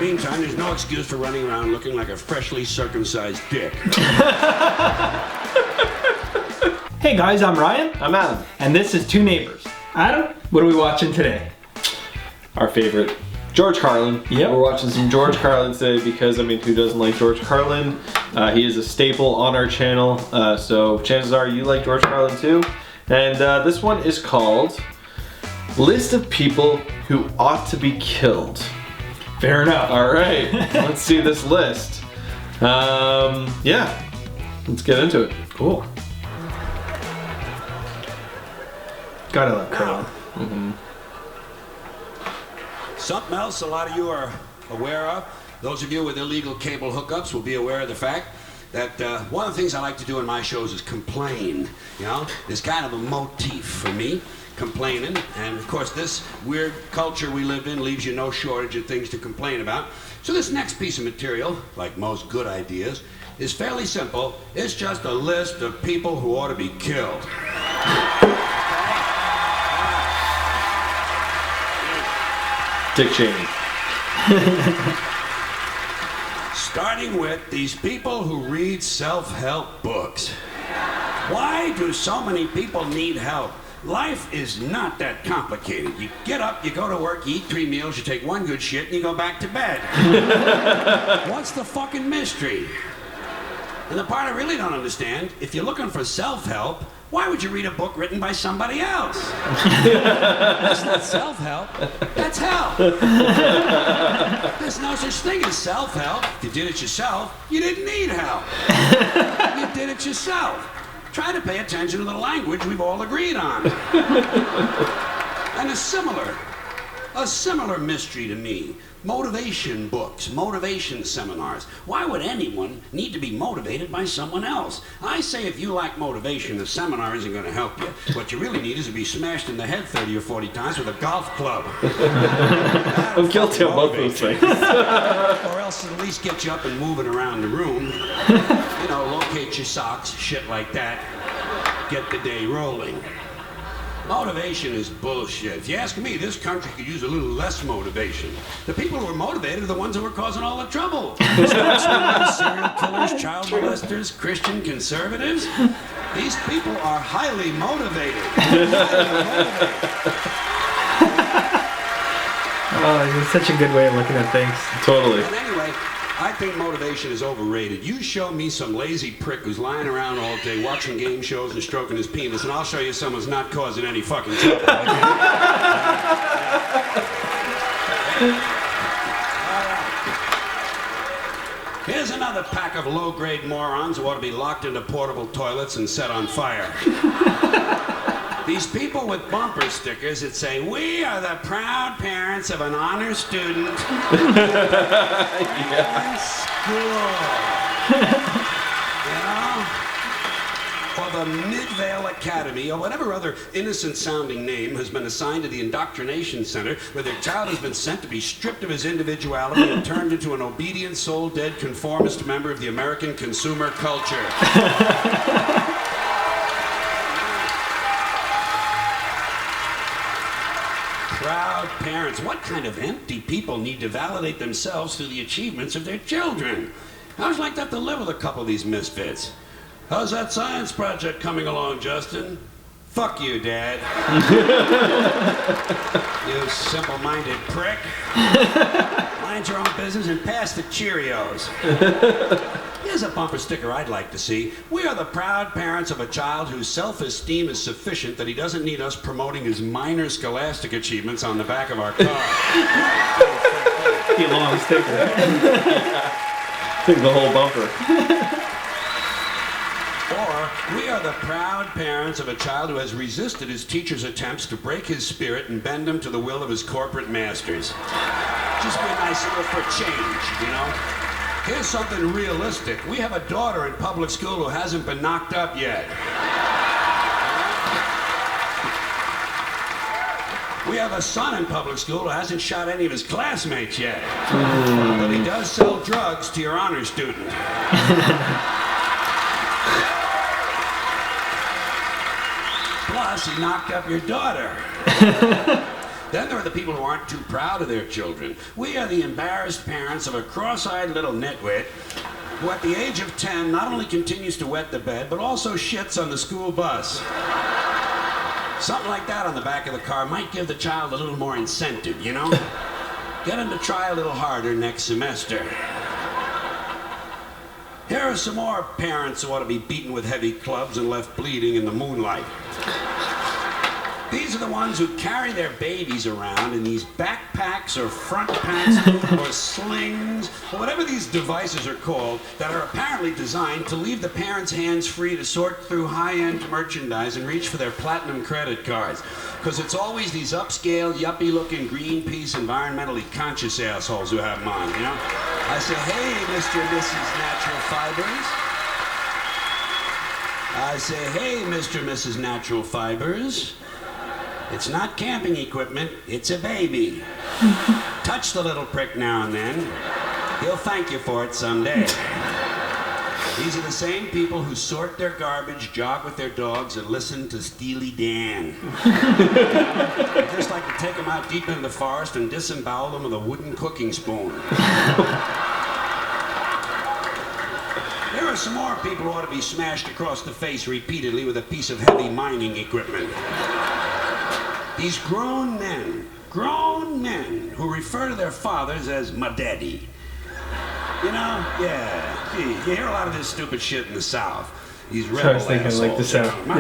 Meantime, there's no excuse for running around looking like a freshly circumcised dick. Hey guys, I'm Ryan. I'm Adam. And this is Two Neighbors. Adam, what are we watching today? Our favorite, George Carlin. Yep. We're watching some George Carlin today because, I mean, who doesn't like George Carlin? He is a staple on our channel, so chances are you like George Carlin too. And this one is called List of People Who Ought to Be Killed. Fair enough. All right, let's see this list. Yeah, let's get into it. Cool. Gotta love Carlin. Mm-hmm. Something else a lot of you are aware of, those of you with illegal cable hookups will be aware of the fact that one of the things I like to do in my shows is complain. You know, it's kind of a motif for me, complaining. And of course, this weird culture we live in leaves you no shortage of things to complain about. So this next piece of material, like most good ideas, is fairly simple. It's just a list of people who ought to be killed. Dick Cheney. Starting with these people who read self-help books. Why do so many people need help? Life is not that complicated. You get up, you go to work, you eat 3 meals, you take 1 good shit, and you go back to bed. What's the fucking mystery? And the part I really don't understand, if you're looking for self-help, why would you read a book written by somebody else? That's not self-help. That's help. There's no such thing as self-help. If you did it yourself, you didn't need help. You did it yourself. Try to pay attention to the language we've all agreed on. And a similar mystery to me. Motivation books, motivation seminars. Why would anyone need to be motivated by someone else? I say if you lack motivation, the seminar isn't going to help you. What you really need is to be smashed in the head 30 or 40 times with a golf club. I'm guilty of both those things. Or else at least get you up and moving around the room. You know, locate your socks, shit like that. Get the day rolling. Motivation is bullshit. If you ask me, this country could use a little less motivation. The people who are motivated are the ones who are causing all the trouble. Serial killers, child molesters, Christian conservatives. These people are highly motivated. Oh, it's such a good way of looking at things. Totally. And anyway, I think motivation is overrated. You show me some lazy prick who's lying around all day watching game shows and stroking his penis, and I'll show you someone's not causing any fucking trouble. Here's another pack of low-grade morons who ought to be locked into portable toilets and set on fire. These people with bumper stickers that say, "We are the proud parents of an honor student in school." You know? Or the Midvale Academy, or whatever other innocent-sounding name has been assigned to the indoctrination center, where their child has been sent to be stripped of his individuality and turned into an obedient, soul-dead, conformist member of the American consumer culture. Proud parents. What kind of empty people need to validate themselves through the achievements of their children? How's it like that to live with a couple of these misfits? How's that science project coming along, Justin? Fuck you, Dad. You simple-minded prick. Mind your own business and pass the Cheerios. Here's a bumper sticker I'd like to see. We are the proud parents of a child whose self-esteem is sufficient that he doesn't need us promoting his minor scholastic achievements on the back of our car. A long sticker. Take the whole bumper. Or, we are the proud parents of a child who has resisted his teacher's attempts to break his spirit and bend him to the will of his corporate masters. Just be nice enough for change, you know? Here's something realistic. We have a daughter in public school who hasn't been knocked up yet. We have a son in public school who hasn't shot any of his classmates yet. But he does sell drugs to your honor student. Plus, he knocked up your daughter. Then there are the people who aren't too proud of their children. We are the embarrassed parents of a cross-eyed little nitwit who at the age of 10 not only continues to wet the bed, but also shits on the school bus. Something like that on the back of the car might give the child a little more incentive, you know? Get him to try a little harder next semester. Here are some more parents who ought to be beaten with heavy clubs and left bleeding in the moonlight. These are the ones who carry their babies around in these backpacks or front packs or slings or whatever these devices are called that are apparently designed to leave the parents' hands free to sort through high-end merchandise and reach for their platinum credit cards. Because it's always these upscale, yuppie-looking Greenpeace, environmentally conscious assholes who have them on, you know? I say, hey, Mr. and Mrs. Natural Fibers. I say, hey, Mr. and Mrs. Natural Fibers. It's not camping equipment, it's a baby. Touch the little prick now and then. He'll thank you for it someday. These are the same people who sort their garbage, jog with their dogs, and listen to Steely Dan. I'd just like to take them out deep into the forest and disembowel them with a wooden cooking spoon. There are some more people who ought to be smashed across the face repeatedly with a piece of heavy mining equipment. These grown men who refer to their fathers as my daddy. You know? Yeah. Gee, you hear a lot of this stupid shit in the South. These rebel I was thinking assholes. like the South. My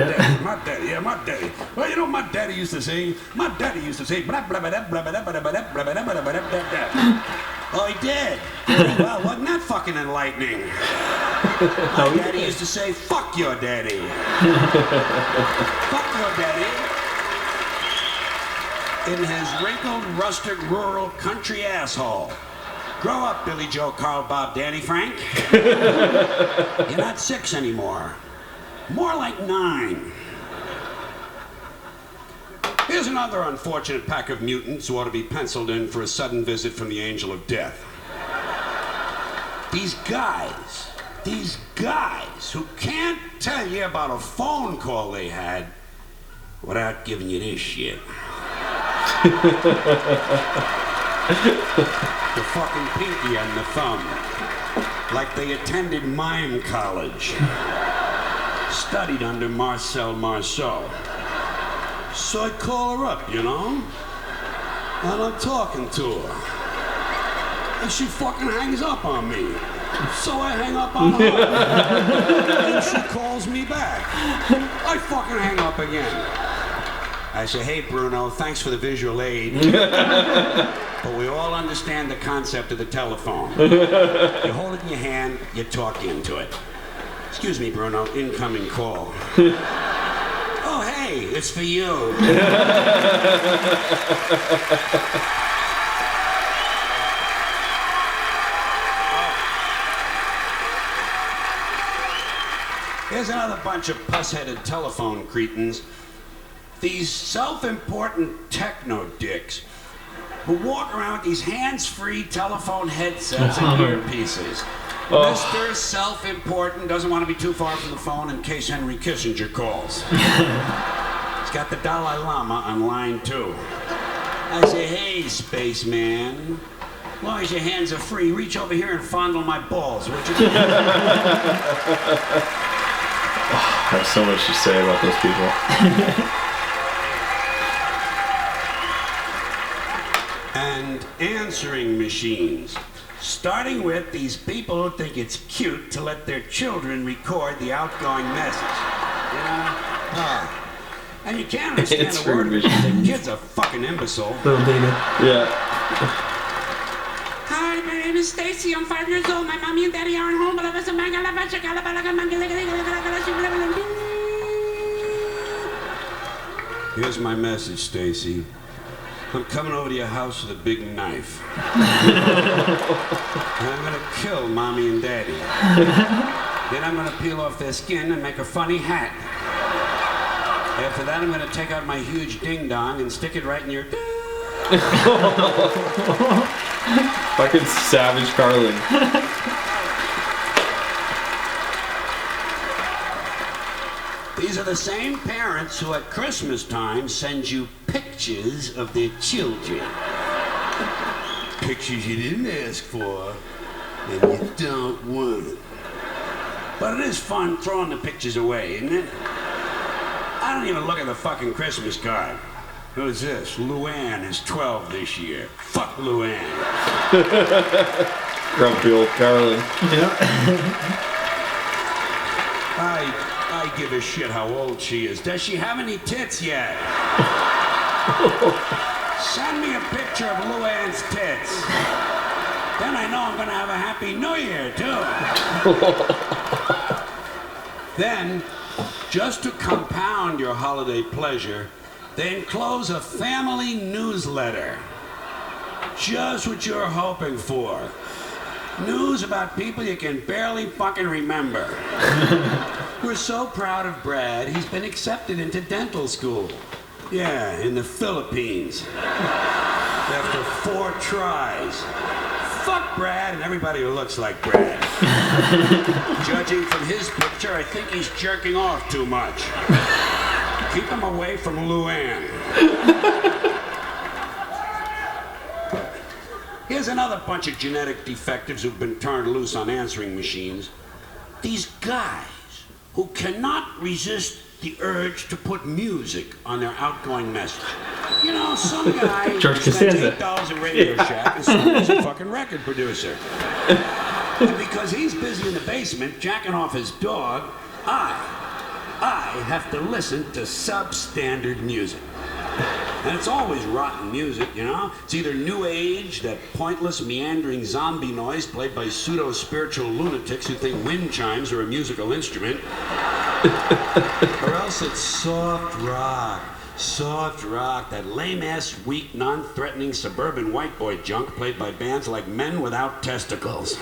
daddy, my daddy. Well, you know what my daddy used to say? My daddy used to say, blah, blah, blah, blah, blah, blah, blah, blah, blah, blah, blah, blah, blah. Oh, he did? Well, wasn't that fucking enlightening? My daddy used to say, fuck your daddy. Fuck your daddy. In his wrinkled, rustic, rural, country asshole. Grow up, Billy Joe, Carl, Bob, Danny, Frank. You're not 6 anymore. More like 9. Here's another unfortunate pack of mutants who ought to be penciled in for a sudden visit from the angel of death. These guys who can't tell you about a phone call they had without giving you this shit. The fucking pinky and the thumb. Like they attended mime college. Studied under Marcel Marceau. So I call her up, you know? And I'm talking to her. And she fucking hangs up on me. So I hang up on her. And she calls me back. I fucking hang up again. I say, hey, Bruno, thanks for the visual aid. But we all understand the concept of the telephone. You hold it in your hand, you talk into it. Excuse me, Bruno, incoming call. Oh, hey, it's for you. Here's another bunch of puss-headed telephone cretins. These self-important techno-dicks who walk around with these hands-free telephone headsets and earpieces. Mr. Self-Important doesn't want to be too far from the phone in case Henry Kissinger calls. He's got the Dalai Lama on line 2. I say, hey, spaceman, as long as your hands are free, reach over here and fondle my balls, would you? I have so much to say about those people. And answering machines. Starting with these people who think it's cute to let their children record the outgoing message. You know? And you can't understand a word of it because the kid's a fucking imbecile. Little David. Yeah. Hi, my name is Stacy. I'm 5 years old. My mommy and daddy aren't home. Here's my message, Stacy. I'm coming over to your house with a big knife. And I'm gonna kill mommy and daddy. Then I'm gonna peel off their skin and make a funny hat. After that, I'm gonna take out my huge ding-dong and stick it right in your... Fucking savage Carlin. These are the same parents who at Christmas time send you pictures of their children. Pictures you didn't ask for and you don't want. But it is fun throwing the pictures away, isn't it? I don't even look at the fucking Christmas card. Who's this? Luann is 12 this year. Fuck Luann. Grumpy old Carlin. Yeah. I give a shit how old she is. Does she have any tits yet? Send me a picture of Luann's tits. Then I know I'm gonna have a happy new year, too. Then, just to compound your holiday pleasure, they enclose a family newsletter. Just what you're hoping for. News about people you can barely fucking remember. We're so proud of Brad, he's been accepted into dental school. Yeah, in the Philippines. After 4 tries. Fuck Brad and everybody who looks like Brad. Judging from his picture, I think he's jerking off too much. Keep him away from Luann. Here's another bunch of genetic defectives who've been turned loose on answering machines. These guys who cannot resist the urge to put music on their outgoing message. You know, some guy George spends Costanza. $8 at Radio Shack and so he's a fucking record producer. And because he's busy in the basement jacking off his dog, I have to listen to substandard music. And it's always rotten music, you know? It's either new age, that pointless, meandering zombie noise played by pseudo-spiritual lunatics who think wind chimes are a musical instrument. Or else it's soft rock. Soft rock, that lame-ass, weak, non-threatening suburban white boy junk played by bands like Men Without Testicles.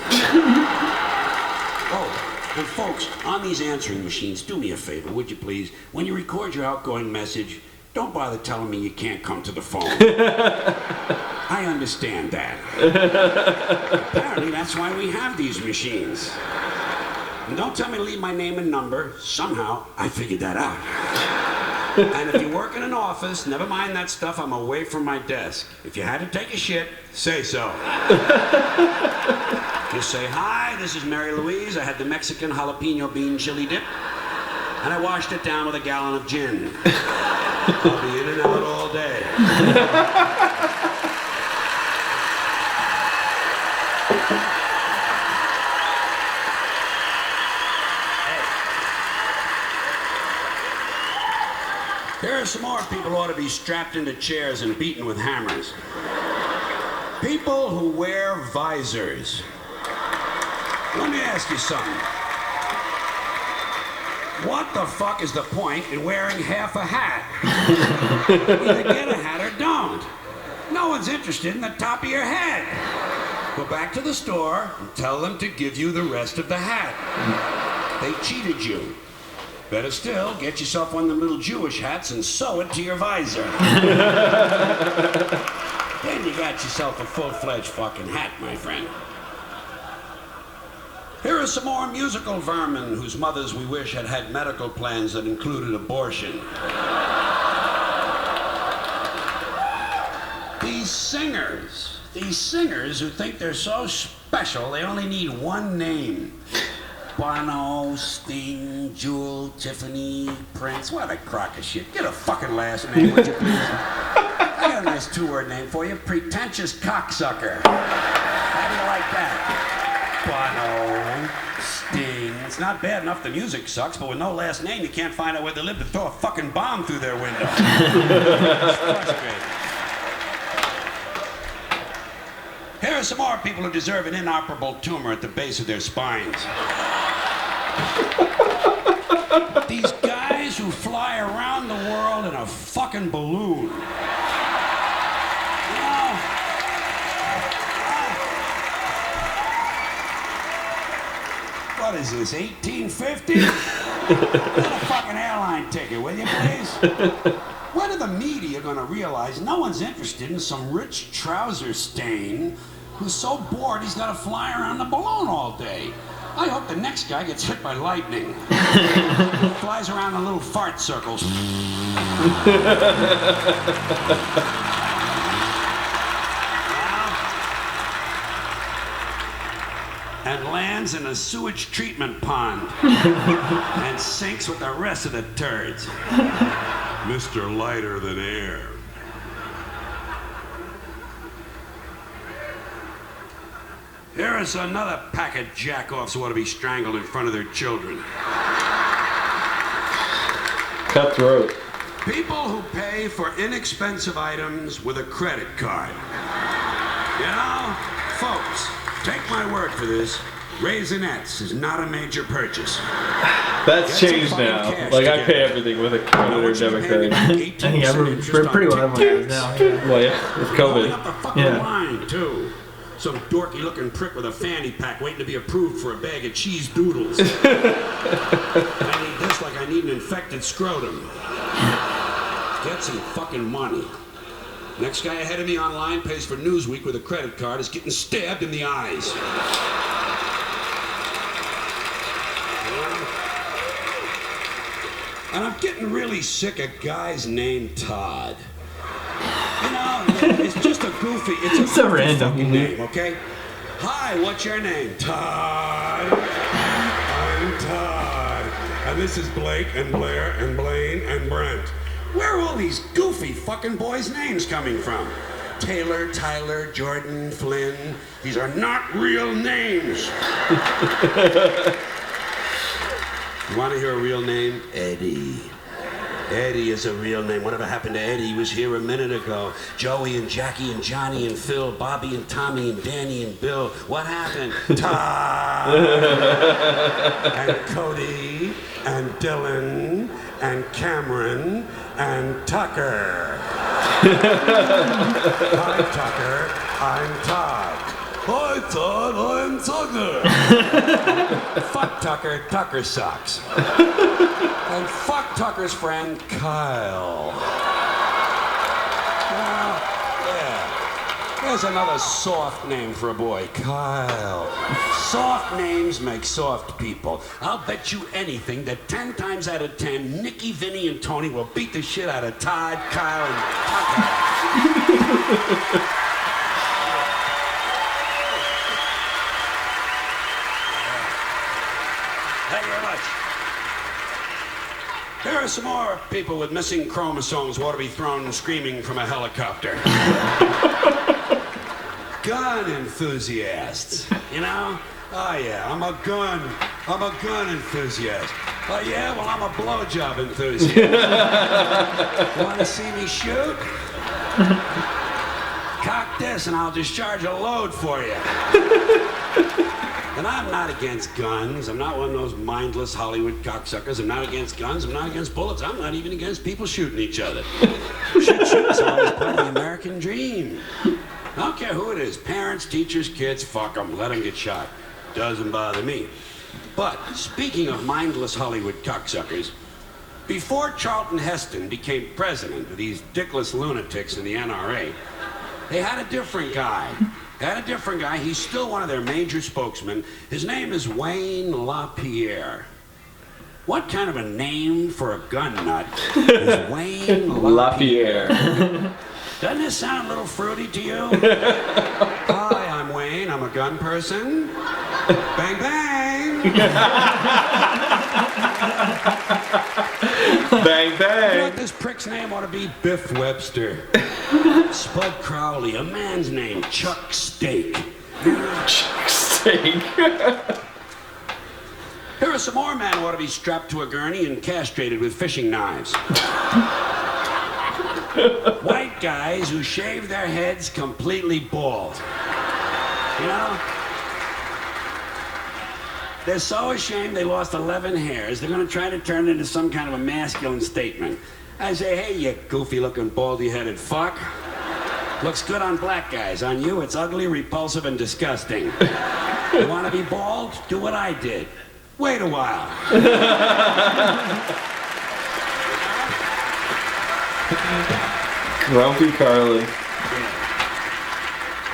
Oh. And folks, on these answering machines, do me a favor, would you please? When you record your outgoing message, don't bother telling me you can't come to the phone. I understand that. Apparently, that's why we have these machines. And don't tell me to leave my name and number. Somehow, I figured that out. And if you work in an office, never mind that stuff, I'm away from my desk. If you had to take a shit, say so. Just say, hi, this is Mary Louise. I had the Mexican jalapeno bean chili dip, and I washed it down with a gallon of gin. I'll be in and out all day. There are some more people who ought to be strapped into chairs and beaten with hammers. People who wear visors. Let me ask you something. What the fuck is the point in wearing half a hat? Either get a hat or don't. No one's interested in the top of your head. Go back to the store and tell them to give you the rest of the hat. They cheated you. Better still, get yourself one of them little Jewish hats and sew it to your visor. Then you got yourself a full-fledged fucking hat, my friend. Here are some more musical vermin whose mothers we wish had had medical plans that included abortion. These singers who think they're so special they only need one name. Bono, Sting, Jewel, Tiffany, Prince. What a crock of shit. Get a fucking last name, would you please? I got a nice 2-word name for you. Pretentious cocksucker. How do you like that? Bono, Sting. It's not bad enough the music sucks, but with no last name, you can't find out where they live to throw a fucking bomb through their window. It's frustrating. Here are some more people who deserve an inoperable tumor at the base of their spines. These guys who fly around the world in a fucking balloon. You know, what is this, 1850? Get a fucking airline ticket, will you, please? When are the media going to realize no one's interested in some rich trouser stain who's so bored he's got to fly around the balloon all day? I hope the next guy gets hit by lightning. Flies around in little fart circles. And lands in a sewage treatment pond. And sinks with the rest of the turds. Mr. Lighter Than Air. Here is another pack of jack-offs who ought to be strangled in front of their children. Cutthroat. People who pay for inexpensive items with a credit card. You know, folks, take my word for this. Raisinets is not a major purchase. That's changed now. Like, I pay everything with a credit or debit card. I think pretty well everyone does now. Yeah. Well, yeah, with Holding up COVID. the fucking line, too. Some dorky-looking prick with a fanny pack waiting to be approved for a bag of cheese doodles. I need this like I need an infected scrotum. Get some fucking money. Next guy ahead of me online pays for Newsweek with a credit card is getting stabbed in the eyes. And I'm getting really sick of guys named Todd. You know, it's just a goofy, it's a random fucking name, okay? Hi, what's your name? Todd. I'm Todd. And this is Blake and Blair and Blaine and Brent. Where are all these goofy fucking boys' names coming from? Taylor, Tyler, Jordan, Flynn. These are not real names. You want to hear a real name? Eddie. Eddie is a real name. Whatever happened to Eddie? He was here a minute ago. Joey and Jackie and Johnny and Phil, Bobby and Tommy and Danny and Bill. What happened? Todd and Cody and Dylan and Cameron and Tucker. Hi, Tucker. I'm Todd. Hi, Todd. I'm Tucker. Fuck Tucker. Tucker sucks. And fuck Tucker's friend, Kyle. Yeah. There's another soft name for a boy, Kyle. Soft names make soft people. I'll bet you anything that 10 times out of 10, Nicky, Vinny, and Tony will beat the shit out of Todd, Kyle, and Tucker. Thank you very much. There are some more people with missing chromosomes who ought to be thrown screaming from a helicopter. Gun enthusiasts, you know? Oh yeah, I'm a gun enthusiast. Oh yeah, well I'm a blowjob enthusiast. You want to see me shoot? Cock this and I'll discharge a load for you. And I'm not against guns. I'm not one of those mindless Hollywood cocksuckers. I'm not against guns. I'm not against bullets. I'm not even against people shooting each other. Shoot, someone's part of the American dream. I don't care who it is. Parents, teachers, kids, fuck them. Let them get shot. Doesn't bother me. But speaking of mindless Hollywood cocksuckers, before Charlton Heston became president of these dickless lunatics in the NRA, they had a different guy. He's still one of their major spokesmen. His name is Wayne LaPierre. What kind of a name for a gun nut is Wayne LaPierre? Doesn't this sound a little fruity to you? Hi, I'm Wayne. I'm a gun person. Bang, bang. Bang, bang. You know what this prick's name ought to be? Biff Webster. Spud Crowley, a man's name, Chuck Steak. Chuck Steak. Here are some more men who ought to be strapped to a gurney and castrated with fishing knives. White guys who shave their heads completely bald. You know? They're so ashamed they lost 11 hairs, they're going to try to turn it into some kind of a masculine statement. I say, hey, you goofy-looking, baldy-headed fuck. Looks good on black guys. On you, it's ugly, repulsive, and disgusting. You want to be bald? Do what I did. Wait a while. Grumpy Carlin.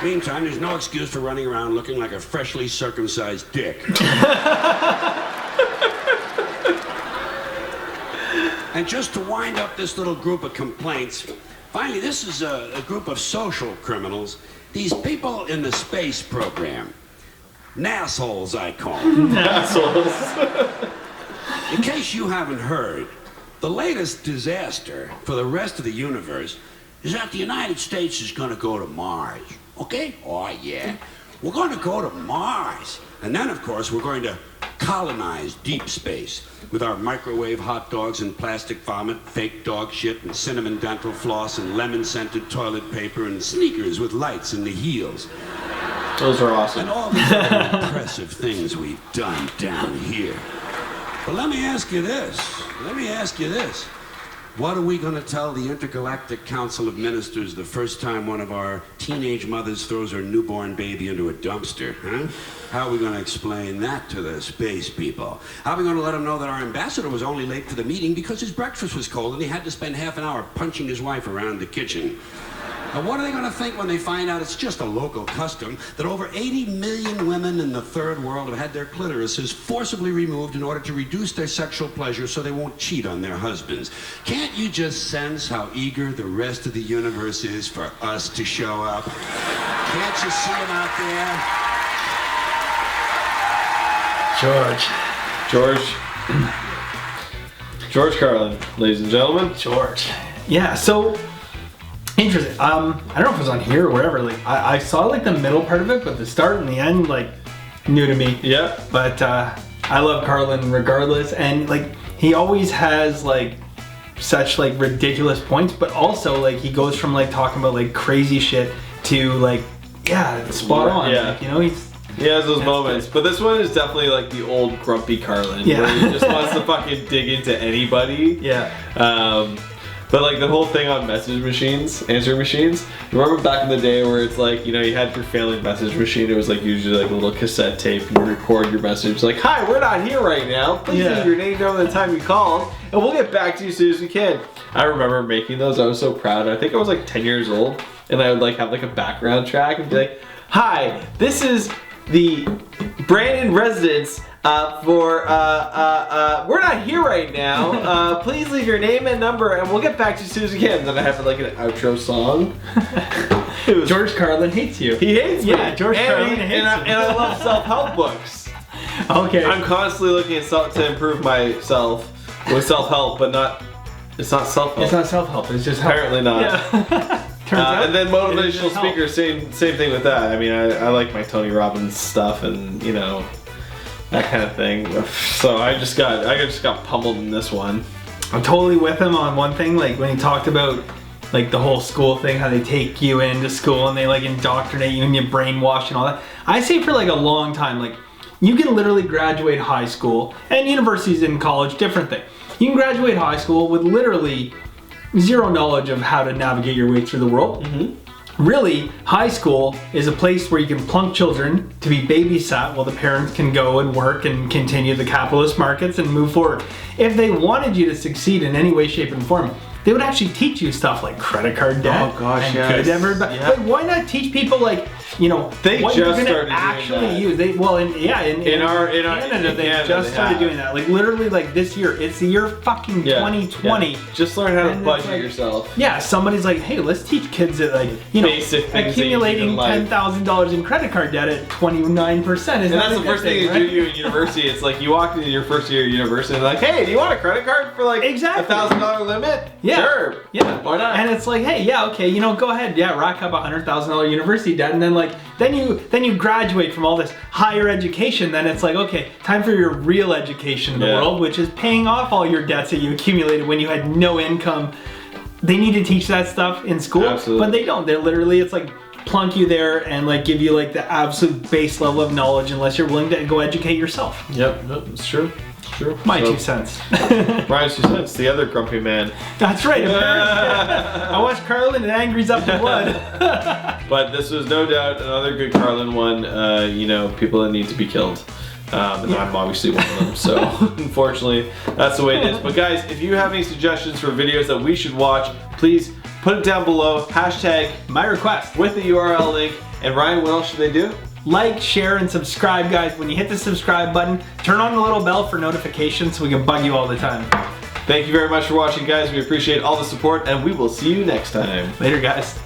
Meantime, there's no excuse for running around looking like a freshly circumcised dick. And just to wind up this little group of complaints, finally, this is a group of social criminals. These people in the space program. Nassholes, I call them. Assholes. In case you haven't heard, the latest disaster for the rest of the universe is that the United States is going to go to Mars. Okay? Oh, yeah. We're going to go to Mars. And then, of course, we're going to colonize deep space with our microwave hot dogs and plastic vomit, fake dog shit and cinnamon dental floss and lemon-scented toilet paper and sneakers with lights in the heels. Those are awesome. And all these other impressive things we've done down here. But let me ask you this. What are we going to tell the Intergalactic Council of Ministers the first time one of our teenage mothers throws her newborn baby into a dumpster, huh? How are we going to explain that to the space people? How are we going to let them know that our ambassador was only late for the meeting because his breakfast was cold and he had to spend half an hour punching his wife around the kitchen? Now, what are they going to think when they find out it's just a local custom that over 80 million women in the third world have had their clitorises forcibly removed in order to reduce their sexual pleasure so they won't cheat on their husbands? Can't you just sense how eager the rest of the universe is for us to show up? Can't you see them out there? George Carlin, ladies and gentlemen. George. Yeah, so interesting. I don't know if it was on here or wherever. Like I saw like the middle part of it, but the start and the end, like, new to me. Yeah. But I love Carlin regardless, and like he always has like such like ridiculous points, but also like he goes from like talking about like crazy shit to like, yeah, spot on. Yeah. Like, you know, He has those moments, but this one is definitely like the old grumpy Carlin, Yeah. where he just wants to fucking dig into anybody. Yeah. But like the whole thing on message machines, answering machines. Remember back in the day where it's like, you know, you had your failing message machine. It was like usually like a little cassette tape, and you record your message like, "Hi, we're not here right now. Please leave your name down the time you called, and we'll get back to you as soon as we can." I remember making those. I was so proud. I think I was like 10 years old, and I would like have like a background track and be like, "Hi, this is the Brandon residence we're not here right now. Please leave your name and number and we'll get back to you as soon as we can." And then I have like an outro song. George Carlin hates you. He hates me. Yeah, George Carlin hates you. And I love self-help books. Okay. I'm constantly looking at to improve myself with self-help, but it's not self-help. It's not self-help, it's just help. Apparently not. Yeah. And then motivational speakers, same thing with that. I mean, I like my Tony Robbins stuff and, you know, that kind of thing. So I just got pummeled in this one. I'm totally with him on one thing, like when he talked about like the whole school thing, how they take you into school and they like indoctrinate you and you brainwash and all that. I say for like a long time, like you can literally graduate high school, and universities and college, different thing. You can graduate high school with literally zero knowledge of how to navigate your way through the world. Really, high school is a place where you can plunk children to be babysat while the parents can go and work and continue the capitalist markets and move forward. If they wanted you to succeed in any way, shape, and form, they would actually teach you stuff like credit card debt. Oh gosh, and yes. good ever, but Yeah. like, why not teach people like, you know, They what just you're gonna started doing actually that. use? In Canada, they Canada, just they started have. doing that. Like literally, like this year, it's the year fucking 2020. Yeah. Just learn how to And budget it's like- yourself. Yeah, somebody's like, hey, let's teach kids that, like, you know, Basic things that you accumulating need in life. $10,000 in credit card debt at 29%. And that's the first thing they do you in university. It's like you walk into your first year of university and they're like, "Hey, do you want a credit card for like Exactly. $1,000 limit?" Yeah. Sure. Yeah. Why not? And it's like, hey, yeah, okay, you know, go ahead, yeah, rack up $100,000 university debt, and then like, then you graduate from all this higher education. Then it's like, okay, time for your real education in the world, which is paying off all your debts that you accumulated when you had no income. They need to teach that stuff in school, Absolutely. but they don't. They're literally, it's like plunk you there and like give you like the absolute base level of knowledge unless you're willing to go educate yourself. Yep, it's true. It's true. My 2 cents. Brian's 2 cents, the other grumpy man. That's right. I watched Carlin and it angries up the blood. But this was no doubt another good Carlin one. You know, people that need to be killed. And I'm obviously one of them, so unfortunately, that's the way it is. But guys, if you have any suggestions for videos that we should watch, please Put it down below. Hashtag My request. with the URL link. And Ryan, what else should they do? Like, share, and subscribe, guys. When you hit the subscribe button, turn on the little bell for notifications so we can bug you all the time. Thank you very much for watching, guys. We appreciate all the support, and we will see you next time. Later, guys.